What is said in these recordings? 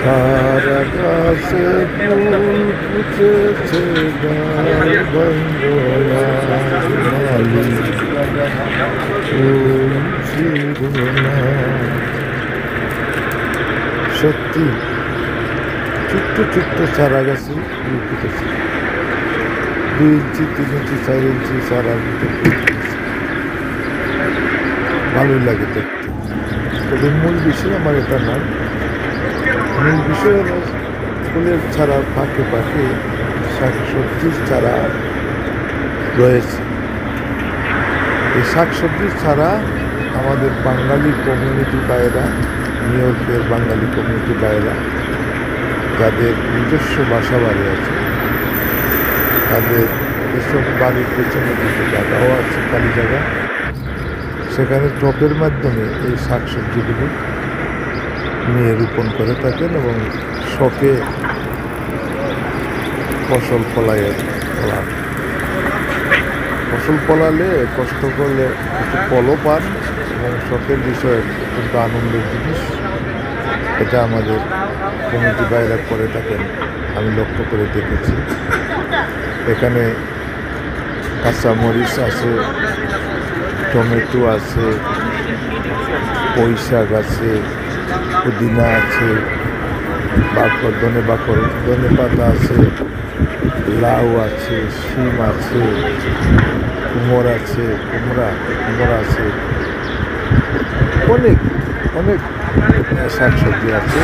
সারা গাছে ফুল ফুটেছে ডাল বন্দনা মালি ফুল ছিল না। সত্যি ছোট্ট ছোট্ট চারা গাছে ফুল ফুটেছে, 2 ইঞ্চি 3 ইঞ্চি 4 ইঞ্চি চারা ফুল ফুটেছে। ভালোই লাগে দেখতে। তবে মূল বিষয় আমার এটা নয়, মূল বিষয় হলো ফুলের চারা ফাঁকে ফাঁকে শাকসবজির চারা রয়েছে। এই শাকসবজির চারা আমাদের বাঙালি কমিউনিটি ভাইয়েরা, নিউ ইয়র্কের বাঙালি কমিউনিটি ভাইয়েরা যাদের নিজস্ব বাসা বাড়ি আছে, তাদের এসব বাড়ির পেছনে কিছু জায়গাও আছে, খালি জায়গা, সেখানে টবের মাধ্যমে এই শাকসবজিগুলো নিয়ে রোপণ করে থাকেন এবং শখে ফসল ফলান। ফসল ফলালে কষ্ট করলে একটু ফলও পান এবং শখের বিষয়ে অত্যন্ত আনন্দের জিনিস। এটা আমাদের কমিটি বাইরা করে থাকেন, আমি লক্ষ্য করে দেখেছি। এখানে কাঁচামরিচ আছে, টমেটো আছে, পুঁই শাক আছে, পুদিনা আছে, ধনে পাতা আছে, লাউ আছে, শিম আছে, কুমড়া আছে, অনেক অনেক শাকসবজি আছে।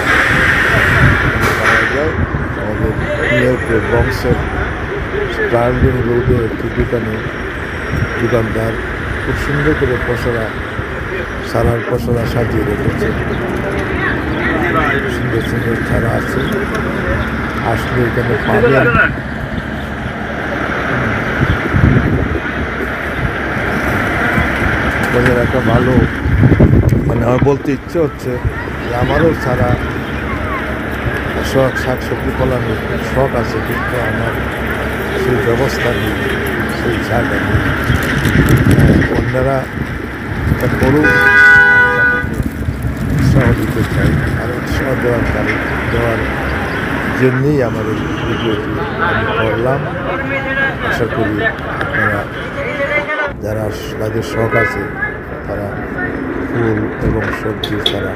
পাওয়া যায় আমাদের নিউ ইয়র্কের বংশের স্টার্লিং রোডে একটি দোকানদার খুব সুন্দর করে সারার পসরা সাজিয়ে রেখেছে। সুন্দর সুন্দর চারা আছে, আসলে এখানে পাবেন। বলে রাখা ভালো, মানে আমার বলতে ইচ্ছে হচ্ছে যে আমারও সারা শাকসবজি ফলানোর শখ আছে, কিন্তু আমার সেই ব্যবস্থা নেই, সেই জায়গা নেই। অন্যরা এটা করুক, উৎসাহ দিতে চাই, আর উৎসাহ দেওয়ার জন্যেই আমার এই ভিডিওটি আমি করলাম। আশা করি আপনারা যাদের শখ আছে তারা ফুল এবং সবজি তারা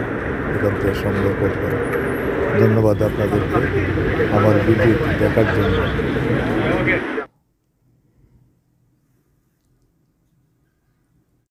এখান থেকে সংগ্রহ করবেন। ধন্যবাদ আপনাদেরকে আমার ভিডিওটি দেখার জন্য।